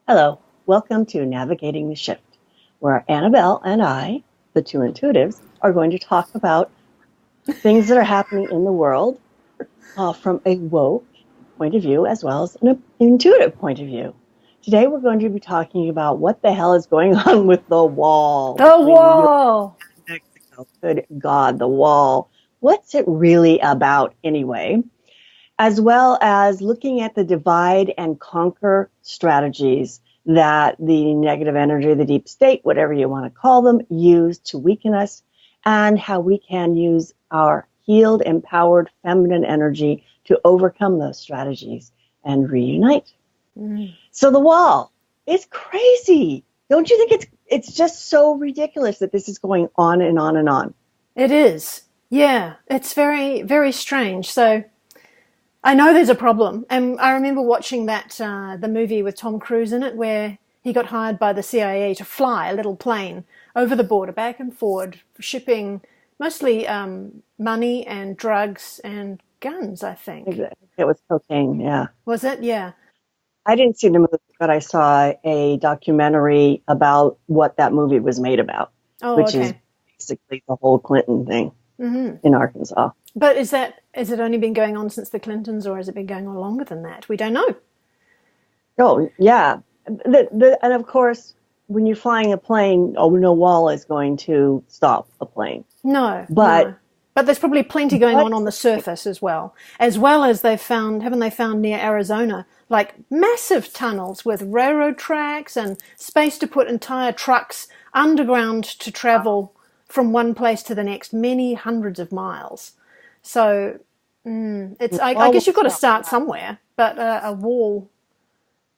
Hello, welcome to Navigating the Shift, where Annabelle and I, the two intuitives, are going to talk about things that are happening in the world from a woke point of view as well as an intuitive point of view. Today we're going to be talking about what the hell is going on with the wall The between the U.S. wall. and Mexico. Good God, the wall. What's it really about anyway? As well as looking at the divide and conquer strategies that the negative energy, the deep state, whatever you want to call them, use to weaken us, and how we can use our healed, empowered feminine energy to overcome those strategies and reunite. So the wall is crazy. Don't you think it's just so ridiculous that this is going on and on and on? It is. Yeah, it's very, very strange. So I know there's a problem. And I remember watching the movie with Tom Cruise in it where he got hired by the CIA to fly a little plane over the border, back and forward, shipping mostly money and drugs and guns, I think. It was cocaine, yeah. Was it? Yeah. I didn't see the movie, but I saw a documentary about what that movie was made about, Oh, which is okay. basically the whole Clinton thing in Arkansas. But has it only been going on since the Clintons, or has it been going on longer than that? We don't know. Oh, yeah. And of course, when you're flying a plane, no wall is going to stop a plane. No, But no. But there's probably plenty going what on the surface as well as haven't they found near Arizona, like massive tunnels with railroad tracks and space to put entire trucks underground to travel from one place to the next, many hundreds of miles. So I wall will guess you've got to stop. start somewhere, but a wall,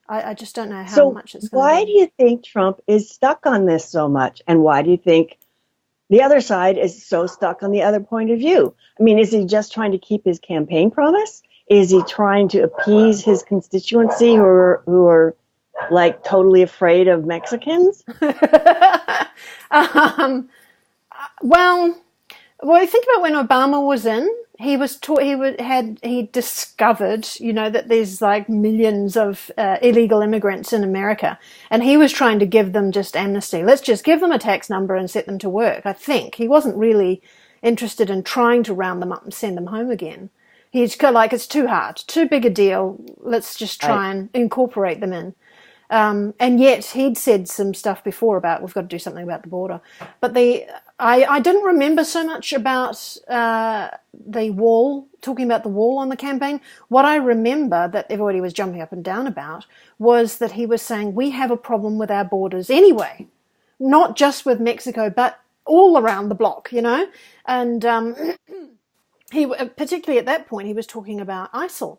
I just don't know how So much it's going to why do be. you think Trump is stuck on this so much? And why do you think the other side is so stuck on the other point of view? I mean, is he just trying to keep his campaign promise? Is he trying to appease his constituency who are like totally afraid of Mexicans? um, well, Well, think about when Obama was in. He was taught. He discovered, that there's like millions of illegal immigrants in America, and he was trying to give them just amnesty. Let's just give them a tax number and set them to work. I think he wasn't really interested in trying to round them up and send them home again. He's kind of like, it's too hard, too big a deal. Let's just Right. try and incorporate them in. And yet he'd said some stuff before about we've got to do something about the border. But I didn't remember so much about the wall, talking about the wall on the campaign. What I remember that everybody was jumping up and down about was that he was saying we have a problem with our borders anyway, not just with Mexico, but all around the block. And he, particularly at that point, he was talking about ISIL,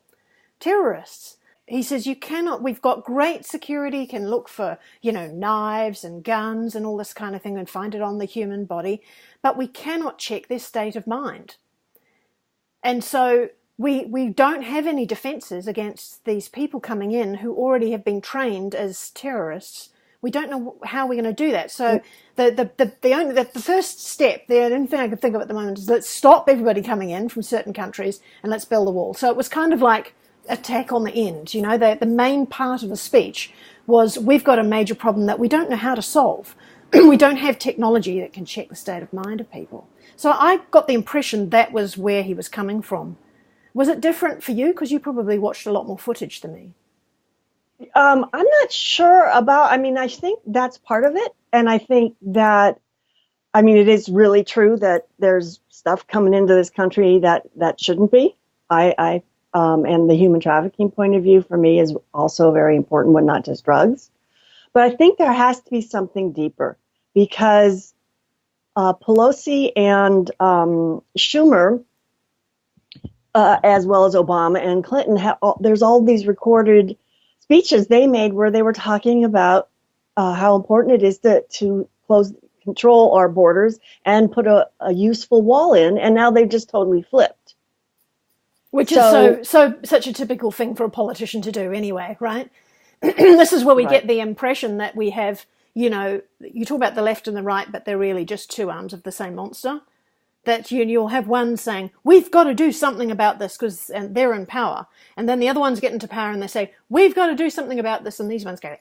terrorists. He says you cannot, we've got great security, can look for, knives and guns and all this kind of thing and find it on the human body, but we cannot check their state of mind. And so we don't have any defenses against these people coming in who already have been trained as terrorists. We don't know how we're going to do that. So the first step, the only thing I can think of at the moment is let's stop everybody coming in from certain countries and let's build a wall. So it was kind of like attack on the end. The main part of the speech was we've got a major problem that we don't know how to solve. We don't have technology that can check the state of mind of people. So I got the impression that was where he was coming from. Was it different for you? Because you probably watched a lot more footage than me. I'm not sure about, I mean, I think that's part of it. And I think that, I mean, it is really true that there's stuff coming into this country that shouldn't be. And the human trafficking point of view for me is also a very important one, not just drugs. But I think there has to be something deeper because Pelosi and Schumer, as well as Obama and Clinton, there's all these recorded speeches they made where they were talking about how important it is to control our borders and put a useful wall in. And now they've just totally flipped. Which is So, such a typical thing for a politician to do anyway, right? This is where we right. get the impression that we have, you talk about the left and the right, but they're really just two arms of the same monster. That you'll have one saying, we've got to do something about this because they're in power. And then the other ones get into power and they say, we've got to do something about this. And these ones go,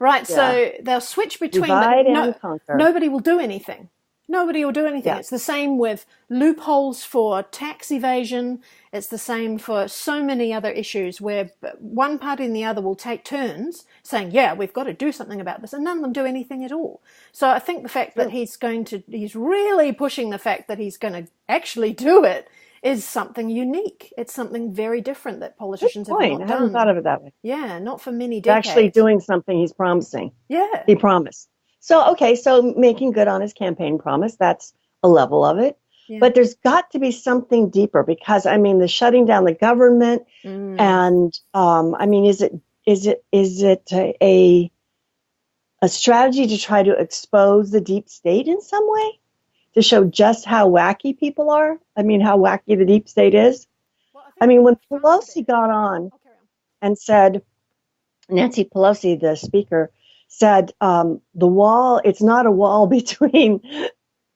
right? Yeah. So they'll switch between, Divide but and conquer. nobody will do anything. Nobody will do anything. Yeah. It's the same with loopholes for tax evasion. It's the same for so many other issues where one party and the other will take turns saying, yeah, we've got to do something about this, and none of them do anything at all. So I think the fact that he's really pushing the fact that he's going to actually do it is something unique. It's something very different that politicians have not done. I hadn't thought of it that way. Yeah, not for many He's decades. actually doing something he's promising. Yeah. He promised. So, okay, so making good on his campaign promise, that's a level of it. Yeah. But there's got to be something deeper because, I mean, the shutting down the government and, I mean, is it a strategy to try to expose the deep state in some way? To show just how wacky people are? I mean, how wacky the deep state is? Well, I mean, when Pelosi got on and said, Nancy Pelosi, the speaker, said the wall, it's not a wall between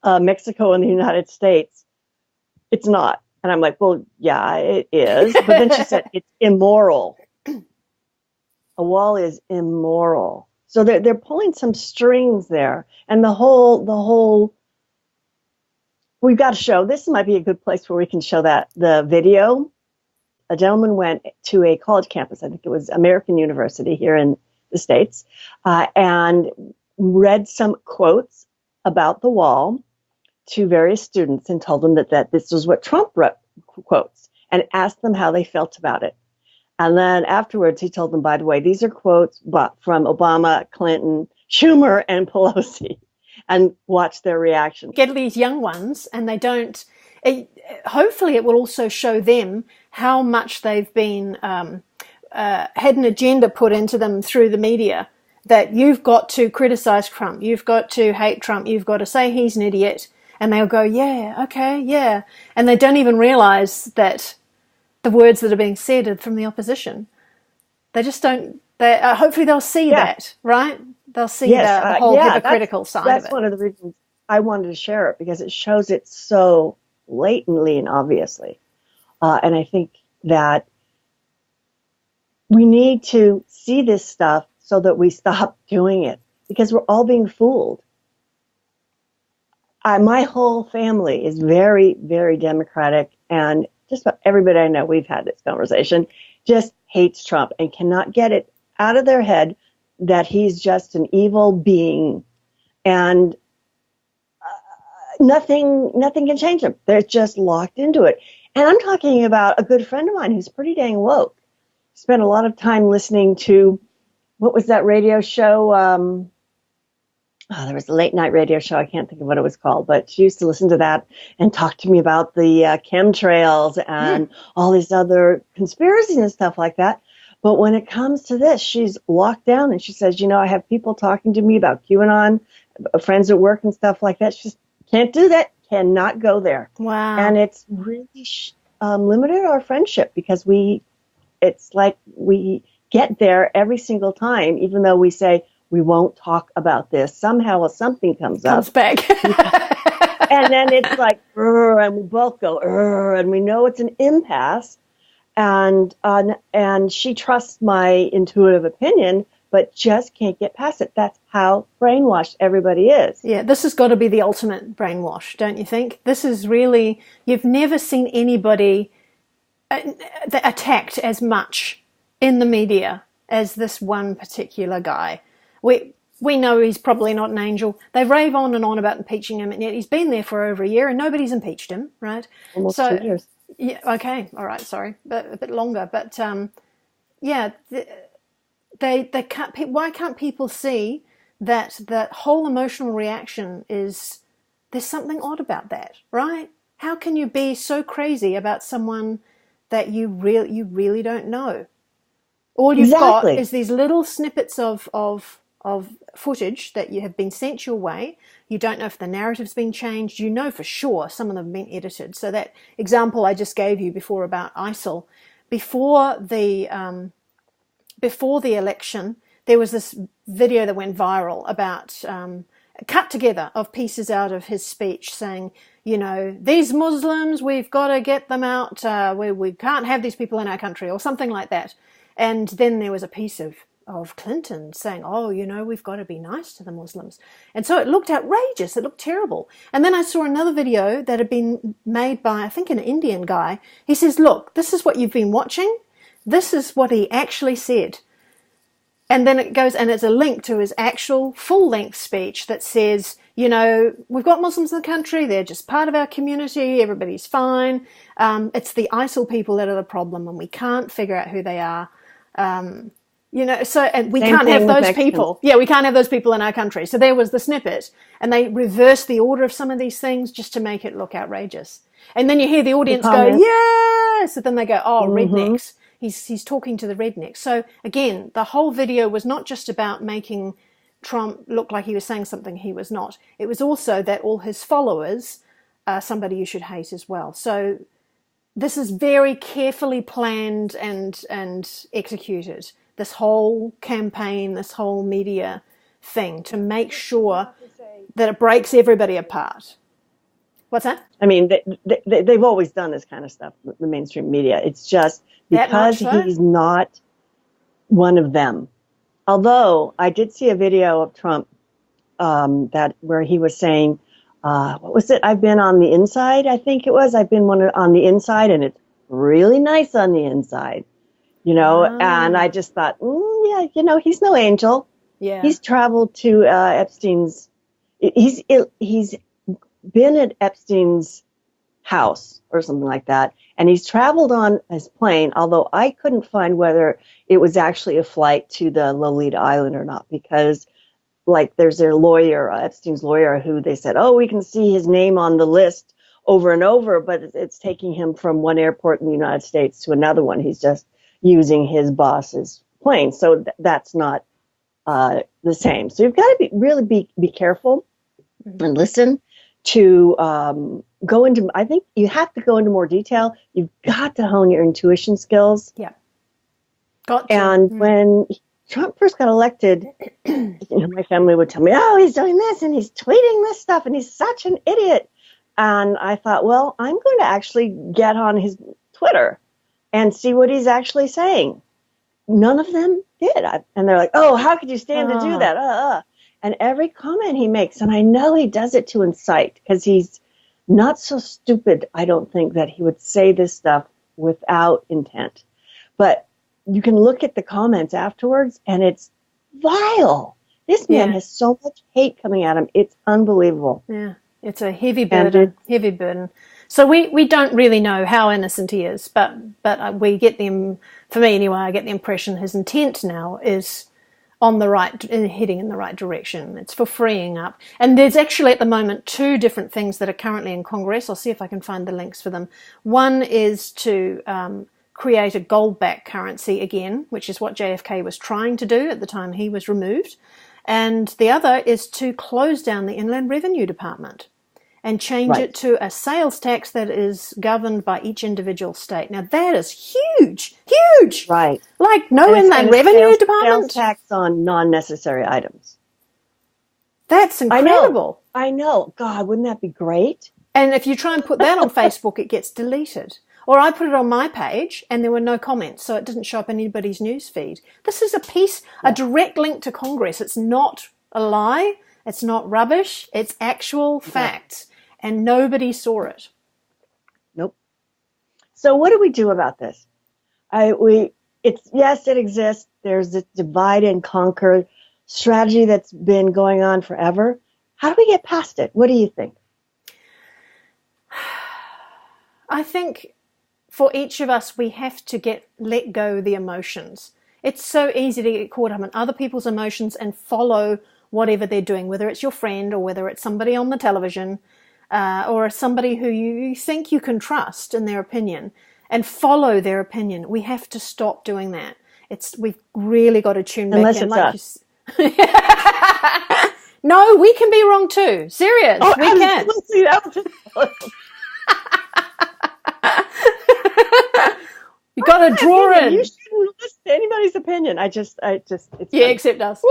Mexico and the United States. It's not. And I'm like, well, yeah, it is. But then she said, it's immoral. A wall is immoral. So they're pulling some strings there. And the whole, we've got to show, this might be a good place where we can show that, the video. A gentleman went to a college campus, I think it was American University here in the States, and read some quotes about the wall to various students and told them that this was what Trump wrote, quotes, and asked them how they felt about it. And then afterwards, he told them, by the way, these are quotes from Obama, Clinton, Schumer, and Pelosi, and watch their reaction. Get these young ones, and they don't. Hopefully, it will also show them how much they've been had an agenda put into them through the media. That you've got to criticize Trump, you've got to hate Trump, you've got to say he's an idiot, and they'll go, yeah, okay, yeah, and they don't even realize that the words that are being said are from the opposition. They just don't. Hopefully, they'll see that, right? They'll see the whole hypocritical side of it. That's one of the reasons I wanted to share it, because it shows it so blatantly and obviously. And I think that we need to see this stuff so that we stop doing it, because we're all being fooled. My whole family is very, very Democratic, and just about everybody I know, we've had this conversation, just hates Trump and cannot get it out of their head that he's just an evil being, and nothing can change them. They're just locked into it. And I'm talking about a good friend of mine who's pretty dang woke. Spent a lot of time listening to, what was that radio show? There was a late night radio show. I can't think of what it was called, but she used to listen to that and talk to me about the chemtrails and all these other conspiracies and stuff like that. But when it comes to this, she's locked down, and she says, I have people talking to me about QAnon, friends at work and stuff like that. She just can't do that, cannot go there. Wow. And it's really limited our friendship, because it's like we get there every single time, even though we say we won't talk about this. Somehow something comes back. And then it's like, and we both go, and we know it's an impasse. And she trusts my intuitive opinion, but just can't get past it. That's how brainwashed everybody is. Yeah, this has got to be the ultimate brainwash, don't you think? This is really, you've never seen anybody attacked as much in the media as this one particular guy. We know he's probably not an angel. They rave on and on about impeaching him, and yet he's been there for over a year and nobody's impeached him, right? Almost 2 years. Yeah, okay, all right, sorry, but a bit longer. But yeah, they can't. Why can't people see that the whole emotional reaction is, there's something odd about that, right? How can you be so crazy about someone that you really don't know? All you've got is these little snippets of footage that you have been sent your way. You don't know if the narrative's been changed. You know for sure some of them have been edited. So that example I just gave you before about ISIL, before the election, there was this video that went viral about cut together of pieces out of his speech saying, these Muslims, we've got to get them out. We can't have these people in our country, or something like that. And then there was a piece of Clinton saying, oh, we've got to be nice to the Muslims. And so it looked outrageous. It looked terrible. And then I saw another video that had been made by, I think, an Indian guy. He says, look, this is what you've been watching. This is what he actually said. And then it goes, and it's a link to his actual full-length speech that says, we've got Muslims in the country. They're just part of our community. Everybody's fine. It's the ISIL people that are the problem, and we can't figure out who they are. And we can't have those people. Yeah, we can't have those people in our country. So there was the snippet, and they reversed the order of some of these things just to make it look outrageous. And then you hear the audience go, yes! So then they go, oh, rednecks. He's talking to the rednecks. So again, the whole video was not just about making Trump look like he was saying something he was not. It was also that all his followers are somebody you should hate as well. So this is very carefully planned and executed. This whole campaign, this whole media thing to make sure that it breaks everybody apart. What's that? I mean, they've always done this kind of stuff, the mainstream media. It's just because he's not one of them. Although I did see a video of Trump where he was saying, what was it? I've been on the inside, I think it was. I've been on the inside, and it's really nice on the inside, And I just thought, yeah, he's no angel. Yeah. He's traveled to Epstein's. He's been at Epstein's house or something like that, and he's traveled on his plane, although I couldn't find whether it was actually a flight to the Lolita Island or not, because there's their lawyer, Epstein's lawyer, who they said, oh, we can see his name on the list over and over, but it's taking him from one airport in the United States to another one. He's just using his boss's plane, so that's not the same. So you've got to really be careful and listen to go into, I think you have to go into more detail. You've got to hone your intuition skills. Yeah. And when Trump first got elected, my family would tell me, oh, he's doing this and he's tweeting this stuff and he's such an idiot. And I thought, well, I'm going to actually get on his Twitter and see what he's actually saying. None of them did. And they're like, oh, how could you stand to do that? And every comment he makes, and I know he does it to incite, because he's not so stupid, I don't think, that he would say this stuff without intent. But you can look at the comments afterwards, and it's vile. This man has so much hate coming at him. It's unbelievable. Yeah, it's a heavy burden. So we don't really know how innocent he is, but we get for me anyway, I get the impression his intent now is heading in the right direction. It's for freeing up. And there's actually at the moment 2 different things that are currently in Congress. I'll see if I can find the links for them. One is to create a gold-backed currency again, which is what JFK was trying to do at the time he was removed. And the other is to close down the Inland Revenue Department and change it to a sales tax that is governed by each individual state. Now, that is huge. Right. Like no Inland Revenue Department. Sales tax on non-necessary items. That's incredible. I know. God, wouldn't that be great? And if you try and put that on Facebook, it gets deleted. Or I put it on my page and there were no comments, so it doesn't show up in anybody's news feed. This is a direct link to Congress. It's not a lie. It's not rubbish. It's actual facts. And nobody saw it. Nope. So what do we do about this? It exists. There's this divide and conquer strategy that's been going on forever. How do we get past it? What do you think? I think for each of us, we have to let go the emotions. It's so easy to get caught up in other people's emotions and follow whatever they're doing, whether it's your friend or whether it's somebody on the television. Or somebody who you think you can trust in their opinion, and follow their opinion. We have to stop doing that. We've really got to tune back in. Unless it's us. No, we can be wrong too. Serious, we can. You got to draw in. You shouldn't listen to anybody's opinion. It's except us.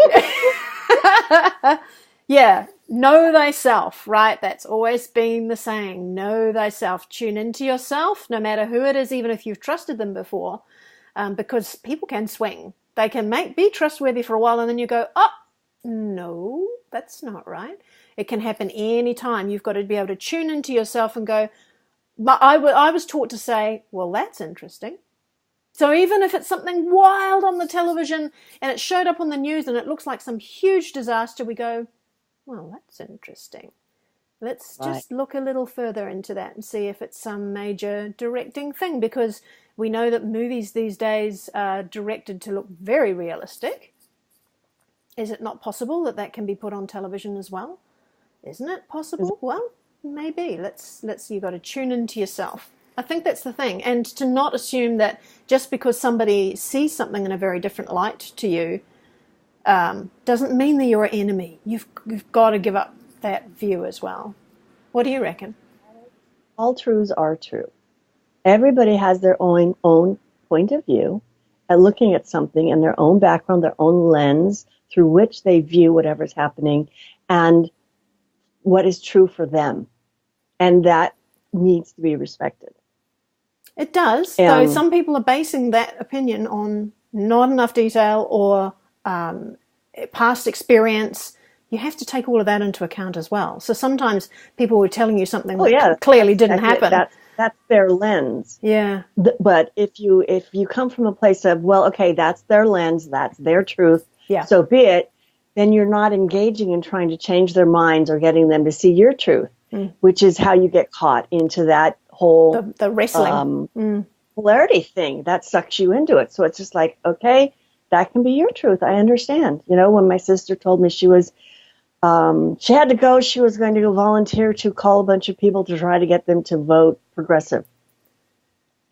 Yeah, know thyself, right? That's always been the saying. Know thyself. Tune into yourself, no matter who it is, even if you've trusted them before, because people can swing. They can be trustworthy for a while, and then you go, oh, no, that's not right. It can happen any time. You've got to be able to tune into yourself and go, but I was taught to say, well, that's interesting. So even if it's something wild on the television and it showed up on the news and it looks like some huge disaster, we go, well, that's interesting. Let's just look a little further into that and see if it's some major directing thing, because we know that movies these days are directed to look very realistic. Is it not possible that can be put on television as well? Isn't it possible? Well, maybe. You've got to tune into yourself. I think that's the thing. And to not assume that just because somebody sees something in a very different light to you doesn't mean that you're an enemy. You've got to give up that view as well. What do you reckon? All truths are true. Everybody has their own point of view at looking at something in their own background, their own lens through which they view whatever's happening and what is true for them. And that needs to be respected. It does, though some people are basing that opinion on not enough detail or past experience. You have to take all of that into account as well. So sometimes people were telling you something that clearly didn't happen. That's their lens. Yeah. But if you come from a place of, well, okay, that's their lens, that's their truth, so be it, then you're not engaging in trying to change their minds or getting them to see your truth, which is how you get caught into that whole the wrestling polarity thing that sucks you into it. So it's just like, okay, that can be your truth. I understand. You know, when my sister told me she had to go, she was going to go volunteer to call a bunch of people to try to get them to vote progressive.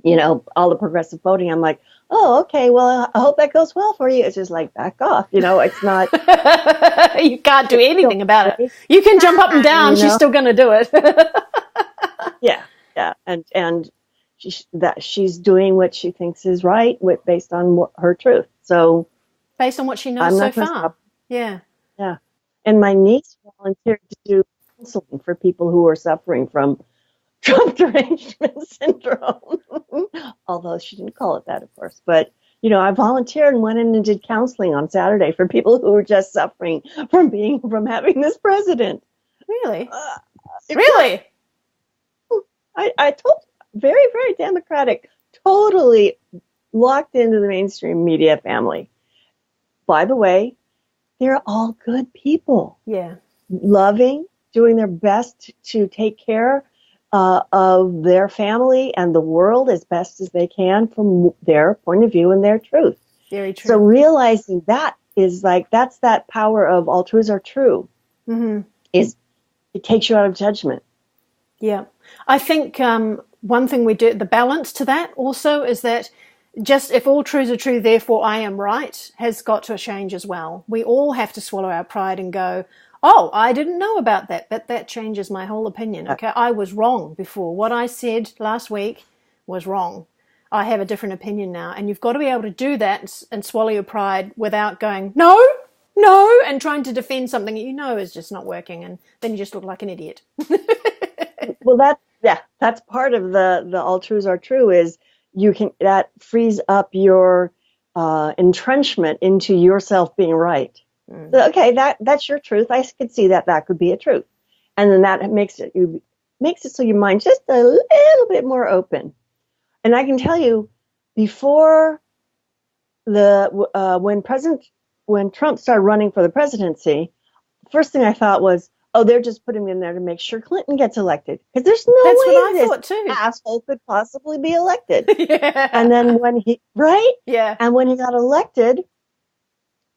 You know, all the progressive voting. I'm like, oh, okay, well, I hope that goes well for you. It's just like, back off. You know, it's not. You can't do anything about it. You can jump up and down. She's still going to do it. Yeah. And she's doing what she thinks is right based on her truth. So based on what she knows so far. Yeah. And my niece volunteered to do counseling for people who are suffering from Trump derangement syndrome. Although she didn't call it that, of course. But, you know, I volunteered and went in and did counseling on Saturday for people who were just suffering from having this president. Really? Really? I told you, very, very democratic, totally locked into the mainstream media family. By the way, they're all good people. Yeah. Loving, doing their best to take care of their family and the world as best as they can from their point of view and their truth. Very true. So realizing that is that's that power of all truths are true. Mm-hmm. It takes you out of judgment. Yeah. I think one thing we do, the balance to that also is that just if all truths are true, therefore I am right, has got to change as well. We all have to swallow our pride and go, oh, I didn't know about that, but that changes my whole opinion. Okay, I was wrong before. What I said last week was wrong. I have a different opinion now. And you've got to be able to do that and swallow your pride without going, no, and trying to defend something that you know is just not working. And then you just look like an idiot. Well, that's part of the all truths are true is that frees up your entrenchment into yourself being right. So, okay, that's your truth. I could see that could be a truth, and then that makes it so your mind's just a little bit more open. And I can tell you, before when Trump started running for the presidency, first thing I thought was, oh, they're just putting him in there to make sure Clinton gets elected. Because there's no way this asshole could possibly be elected. Yeah. And then when he got elected,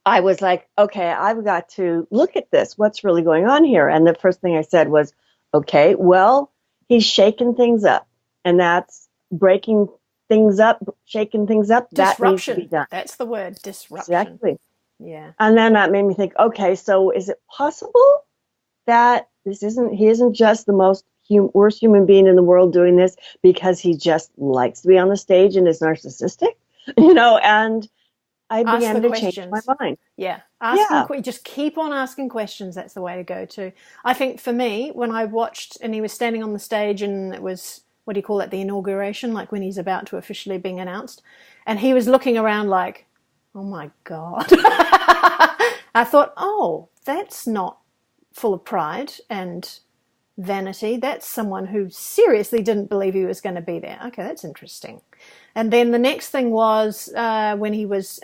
I was like, okay, I've got to look at this. What's really going on here? And the first thing I said was, okay, well, he's shaking things up. And that's breaking things up, shaking things up. Disruption. That needs to be done. That's the word, disruption. Exactly. Yeah. And then that made me think, okay, so is it possible that he isn't just the most worst human being in the world doing this because he just likes to be on the stage and is narcissistic, and I began to change my mind. Yeah. Just keep on asking questions. That's the way to go too. I think for me, when I watched and he was standing on the stage and it was, what do you call it? The inauguration, like when he's about to officially being announced. And he was looking around like, Oh my God. I thought, oh, that's not full of pride and vanity. That's someone who seriously didn't believe he was going to be there. Okay, that's interesting. And then the next thing was when he was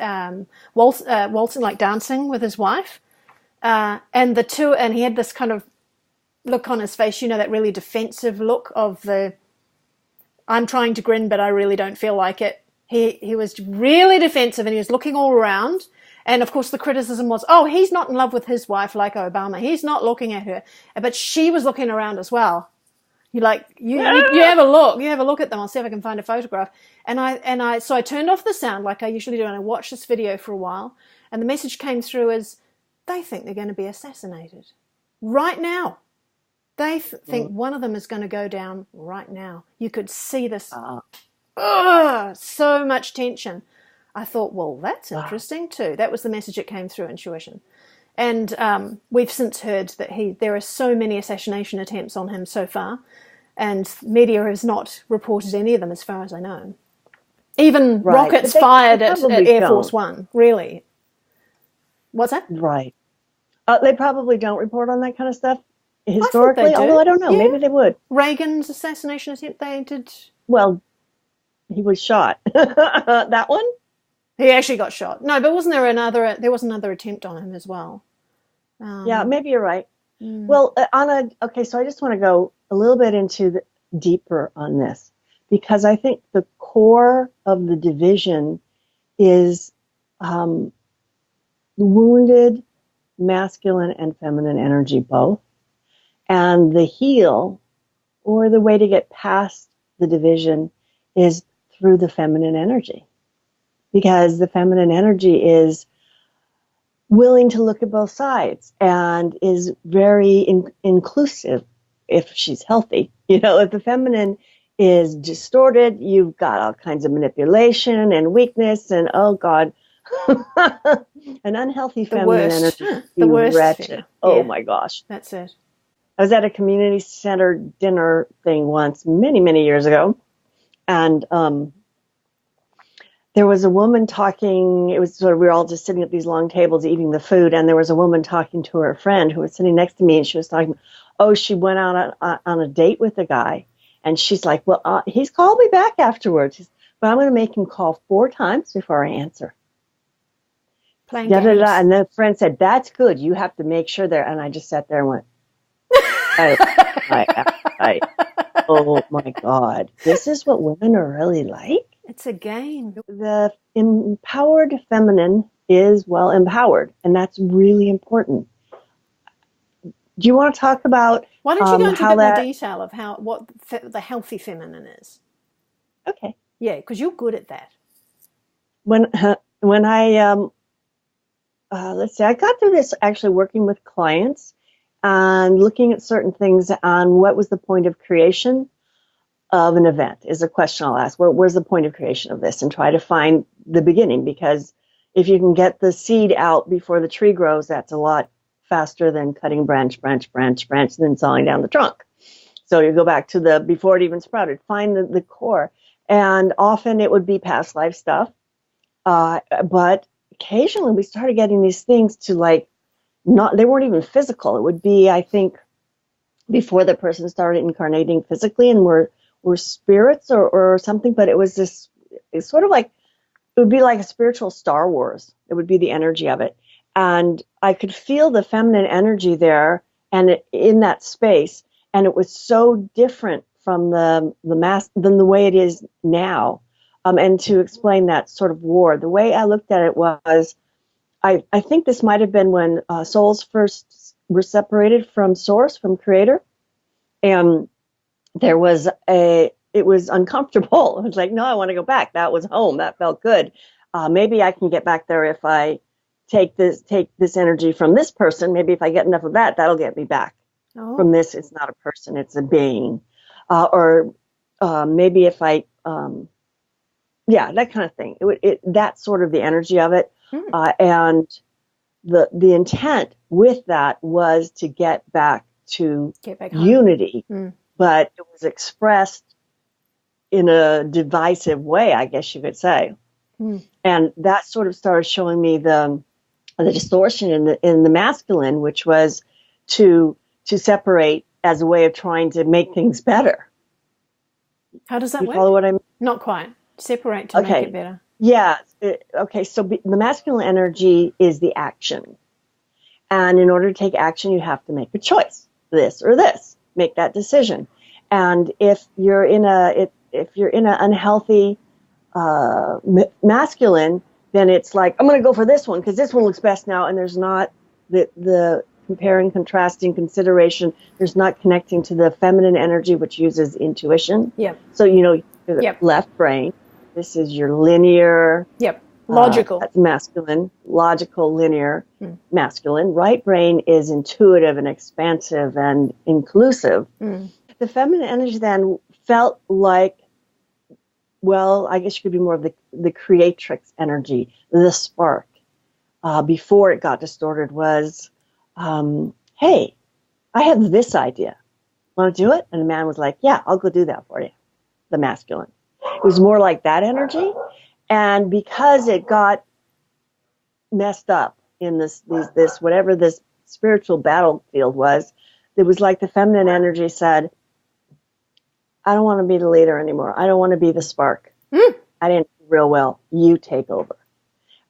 waltzing, like dancing with his wife. And he had this kind of look on his face, that really defensive look of I'm trying to grin, but I really don't feel like it. He was really defensive, and he was looking all around. And of course the criticism was, oh, he's not in love with his wife like Obama. He's not looking at her. But she was looking around as well. You have a look at them. I'll see if I can find a photograph. So I turned off the sound like I usually do, and I watched this video for a while. And the message came through as, they think they're going to be assassinated right now. They think one of them is going to go down right now. You could see this. So much tension. I thought, well, that's interesting too. That was the message that came through intuition. And we've since heard that there are so many assassination attempts on him so far, and media has not reported any of them as far as I know. Even rockets fired at Air Force One, really. What's that? Right. They probably don't report on that kind of stuff historically, although I don't know. Yeah. Maybe they would. Reagan's assassination attempt, they did. Well, he was shot. That one? He actually got shot. No, but wasn't there there was another attempt on him as well. Yeah, maybe you're right. Well, so I just want to go a little bit into deeper on this, because I think the core of the division is wounded masculine and feminine energy both. And the heal, or the way to get past the division, is through the feminine energy. Because the feminine energy is willing to look at both sides and is very inclusive if she's healthy. If the feminine is distorted, you've got all kinds of manipulation and weakness and, oh God, an unhealthy feminine energy. The worst. Wretched. Oh my gosh. That's it. I was at a community center dinner thing once, many, many years ago. And there was a woman talking. It was we were all just sitting at these long tables eating the food. And there was a woman talking to her friend who was sitting next to me. And she was talking, she went out on a date with a guy. And she's like, well, he's called me back afterwards. But I'm going to make him call 4 times before I answer. Playing games. And the friend said, that's good. You have to make sure there. And I just sat there and went, oh my God, this is what women are really like? It's a game. The empowered feminine is well empowered, and that's really important. Do you want to talk about why don't you go into a bit more detail of what the healthy feminine is? Okay. Yeah, because you're good at that. When I let's see, I got through this actually working with clients and looking at certain things on what was the point of creation of an event is a question I'll ask. Where's the point of creation of this? And try to find the beginning, because if you can get the seed out before the tree grows, that's a lot faster than cutting branch, and then sawing down the trunk. So you go back to before it even sprouted, find the core. And often it would be past life stuff. But occasionally we started getting these things to they weren't even physical. It would be, I think, before the person started incarnating physically and were spirits or something, but it's sort of it would be like a spiritual Star Wars. It would be the energy of it. And I could feel the feminine energy there and in that space. And it was so different from the mass than the way it is now. And to explain that sort of war, the way I looked at it was, I think this might have been when souls first were separated from source, from creator. And it was uncomfortable. It was like, no, I want to go back. That was home. That felt good. Maybe I can get back there if I take this energy from this person. Maybe if I get enough of that, that'll get me back. Oh. From this, it's not a person, it's a being. Or maybe if I, that kind of thing. That's sort of the energy of it. And the intent with that was to get back to unity, but it was expressed in a divisive way, I guess you could say. And that sort of started showing me the distortion in the masculine, which was to separate as a way of trying to make things better. How does that You work? follow what I mean? Not quite. Separate to make it better. Yeah. Okay. So the masculine energy is the action. And in order to take action, you have to make a choice, this or this, make that decision. And if you're in an unhealthy masculine, then it's like, I'm going to go for this one because this one looks best now. And there's not the comparing, contrasting, consideration. There's not connecting to the feminine energy, which uses intuition. Yep. So, left brain, this is your linear. Yep. Logical. That's masculine, logical, linear, masculine. Right brain is intuitive and expansive and inclusive. The feminine energy then felt like, well, I guess you could be more of the creatrix energy, the spark. Before it got distorted was, hey, I have this idea. Want to do it? And the man was like, yeah, I'll go do that for you. The masculine. It was more like that energy. And because it got messed up in this whatever this spiritual battlefield was, it was like the feminine energy said, I don't want to be the leader anymore. I don't want to be the spark. I didn't do real well. You take over.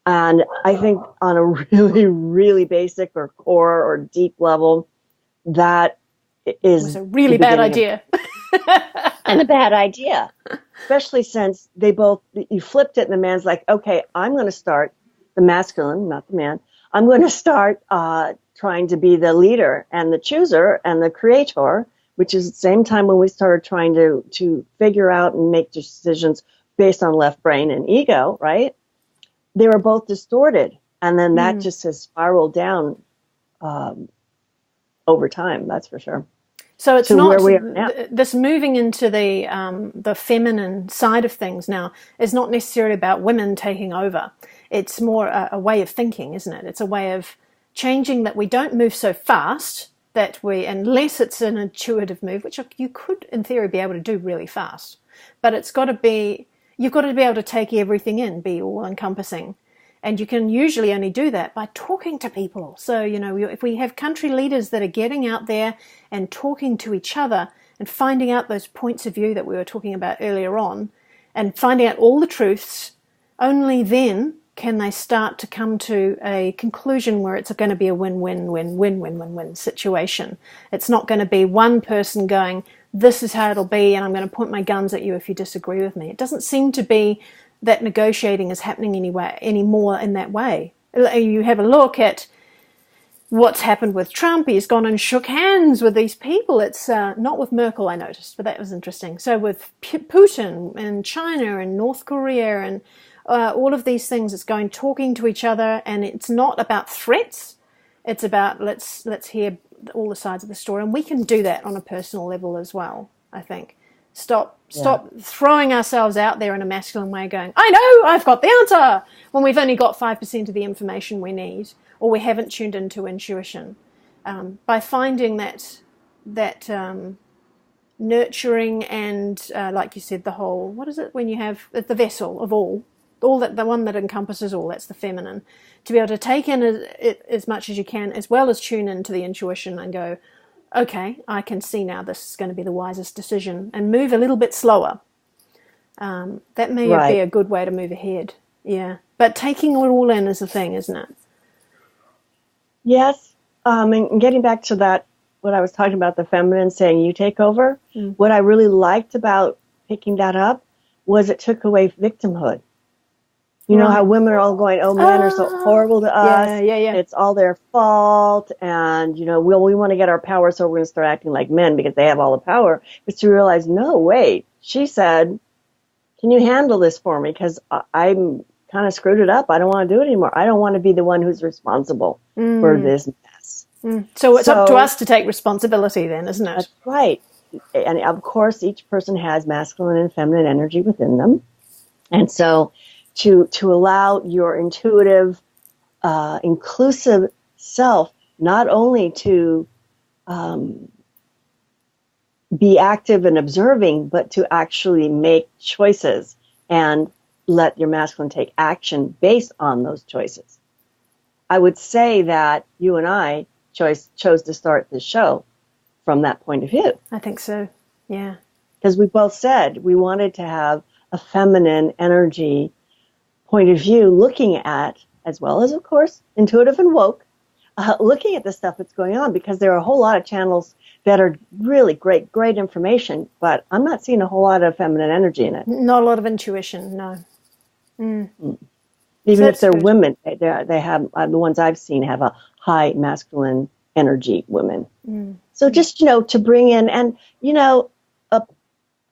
And I think on a really, really basic or core or deep level, that is... It was a really bad idea. And a bad idea. Especially since you flipped it and the man's like, okay, I'm going to start, the masculine, not the man, I'm going to start trying to be the leader and the chooser and the creator, which is the same time when we started trying to figure out and make decisions based on left brain and ego, right? They were both distorted. And then that just has spiraled down over time, that's for sure. So it's not this moving into the feminine side of things now is not necessarily about women taking over. It's more a way of thinking, isn't it? It's a way of changing that we don't move so fast unless it's an intuitive move, which you could in theory be able to do really fast. But you've got to be able to take everything in, be all encompassing. And you can usually only do that by talking to people. So, if we have country leaders that are getting out there and talking to each other and finding out those points of view that we were talking about earlier on and finding out all the truths, only then can they start to come to a conclusion where it's going to be a win-win-win-win-win-win-win situation. It's not going to be one person going, this is how it'll be, and I'm going to point my guns at you if you disagree with me. It doesn't seem to be that negotiating is happening anymore in that way. You have a look at what's happened with Trump. He's gone and shook hands with these people. It's not with Merkel, I noticed, but that was interesting. So with Putin and China and North Korea and all of these things, it's going talking to each other, and it's not about threats. It's about let's hear all the sides of the story, and we can do that on a personal level as well, I think. Stop throwing ourselves out there in a masculine way going, I know, I've got the answer, when we've only got 5% of the information we need, or we haven't tuned into intuition. By finding that nurturing and, like you said, the whole, what is it when you have the vessel of all that, the one that encompasses all, that's the feminine, to be able to take in as much as you can, as well as tune into the intuition and go, okay, I can see now this is going to be the wisest decision, and move a little bit slower. That may be a good way to move ahead. Yeah. But taking it all in is the thing, isn't it? Yes. And getting back to that, what I was talking about, the feminine saying you take over, what I really liked about picking that up was it took away victimhood. You know how women are all going, oh, men are so horrible to us. Yeah. It's all their fault. And, we want to get our power, so we're going to start acting like men because they have all the power. But to realize, no, wait, she said, can you handle this for me? Because I'm kind of screwed it up. I don't want to do it anymore. I don't want to be the one who's responsible for this mess. So it's up to us to take responsibility then, isn't it? That's right. And of course, each person has masculine and feminine energy within them. And so to allow your intuitive, inclusive self not only to be active and observing, but to actually make choices and let your masculine take action based on those choices. I would say that you and I chose to start this show from that point of view. I think so, yeah. Because we both said we wanted to have a feminine energy point of view looking at, as well as, of course, intuitive and woke, looking at the stuff that's going on, because there are a whole lot of channels that are really great information, but I'm not seeing a whole lot of feminine energy in it. Not a lot of intuition, no. Even if they're women, they have, the ones I've seen have a high masculine energy women. So just, to bring in, and,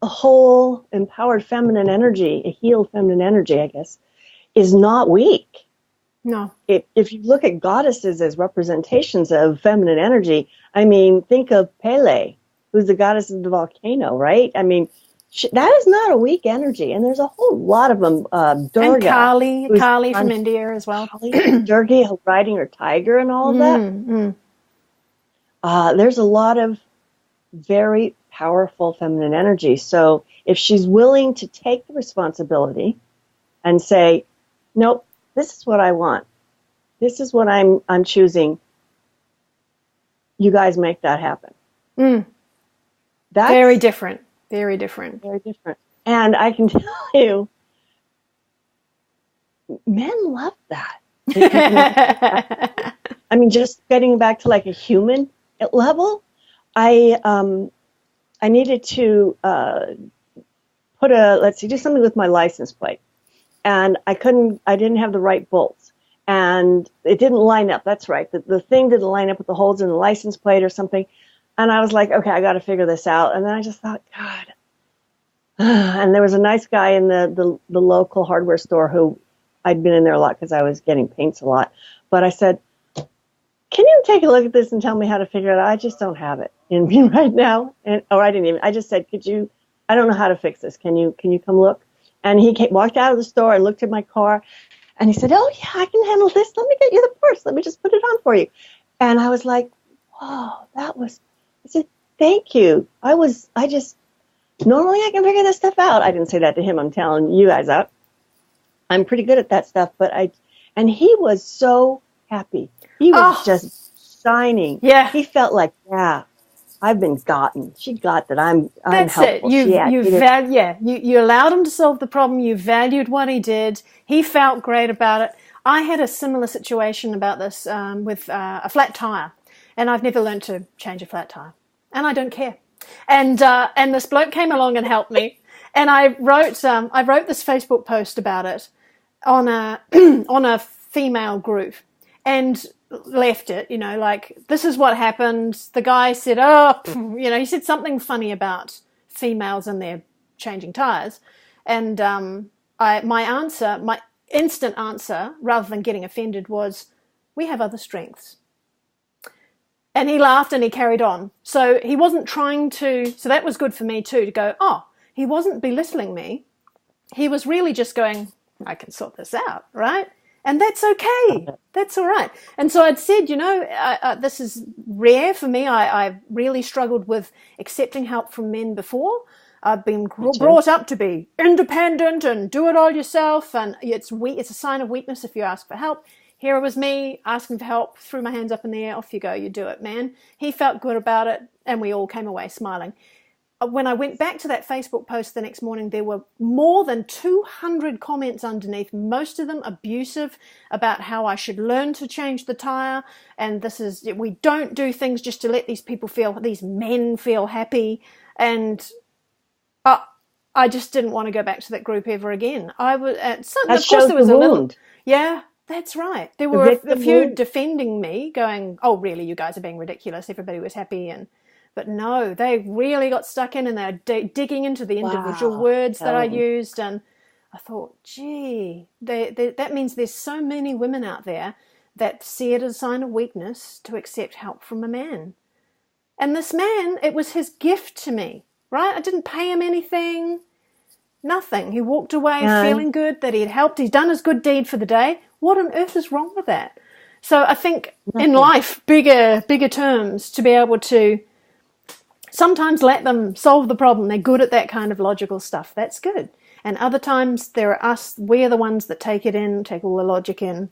a whole empowered feminine energy, a healed feminine energy, I guess, is not weak. No. If you look at goddesses as representations of feminine energy, I mean, think of Pele, who's the goddess of the volcano, right? I mean, that is not a weak energy, and there's a whole lot of them. Durga, and Kali from India as well. Durga riding her tiger and all of that. There's a lot of very powerful feminine energy. So if she's willing to take the responsibility and say, nope, this is what I want. This is what I'm choosing. You guys make that happen. That's very different. Very different. Very different. And I can tell you, men love that. I mean, just getting back to like a human level, I needed to do something with my license plate. And I didn't have the right bolts. And it didn't line up. That's right. The thing didn't line up with the holes in the license plate or something. And I was like, okay, I got to figure this out. And then I just thought, God. And there was a nice guy in the local hardware store who I'd been in there a lot because I was getting paints a lot. But I said, can you take a look at this and tell me how to figure it out? I just don't have it in me right now. I just said, I don't know how to fix this. Can you come look? And he walked out of the store. I looked at my car and he said, oh yeah, I can handle this. Let me get you the parts. Let me just put it on for you. And I was like, whoa, I said, thank you. Normally I can figure this stuff out. I didn't say that to him. I'm telling you guys out. I'm pretty good at that stuff, and he was so happy. He was just shining. Yeah. He felt like, yeah, I've been gotten. She got that I'm That's helpful. You allowed him to solve the problem. You valued what he did. He felt great about it. I had a similar situation about this with a flat tire, and I've never learned to change a flat tire, and I don't care. And this bloke came along and helped me, and I wrote this Facebook post about it on a female group, and left it, like, this is what happened. The guy said, he said something funny about females and their changing tires, and my instant answer, rather than getting offended, was, we have other strengths. And he laughed and he carried on. So he wasn't trying to, so that was good for me too, to go, he wasn't belittling me. He was really just going, I can sort this out, right? And that's okay. That's all right. And so I'd said, this is rare for me. I really struggled with accepting help from men before. I've been brought up to be independent and do it all yourself. And it's a sign of weakness if you ask for help. Here it was me asking for help, threw my hands up in the air, off you go, you do it, man. He felt good about it, and we all came away smiling. When I went back to that Facebook post the next morning, there were more than 200 comments underneath, most of them abusive, about how I should learn to change the tire, and we don't do things just to let these men feel happy, and I just didn't want to go back to that group ever again. Of course there was a little, yeah. That's right. There were a few defending me, going, oh, really, you guys are being ridiculous. Everybody was happy. But no, they really got stuck in, and they're digging into the individual words that I used. And I thought, gee, that means there's so many women out there that see it as a sign of weakness to accept help from a man. And this man, it was his gift to me, right? I didn't pay him anything, nothing. He walked away feeling good that he'd helped. He's done his good deed for the day. What on earth is wrong with that? So I think in life, bigger terms, to be able to sometimes let them solve the problem. They're good at that kind of logical stuff. That's good. And other times we are the ones that take it in, take all the logic in,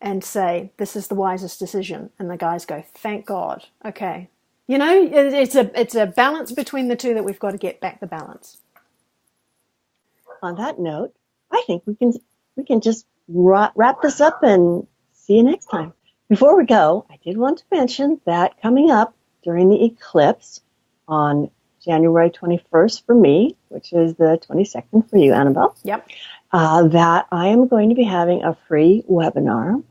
and say, this is the wisest decision. And the guys go, thank God. Okay. You know, it's a balance between the two that we've got to get back the balance. On that note, I think we can just wrap this up and see you next time. Before we go, I did want to mention that coming up during the eclipse on January 21st for me, which is the 22nd for you, Annabelle. Yep. That I am going to be having a free webinar.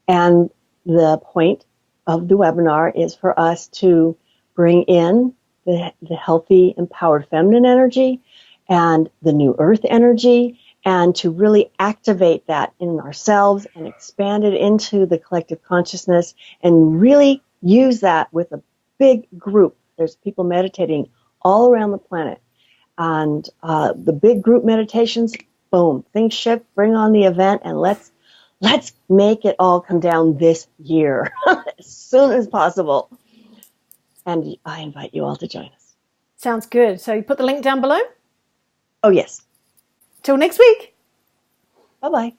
And the point of the webinar is for us to bring in the healthy, empowered feminine energy and the new earth energy, and to really activate that in ourselves and expand it into the collective consciousness and really use that with a big group. There's people meditating all around the planet. And the big group meditations, boom, things shift, bring on the event, and let's make it all come down this year as soon as possible. And I invite you all to join us. Sounds good. So you put the link down below? Oh, yes. Till next week. Bye-bye.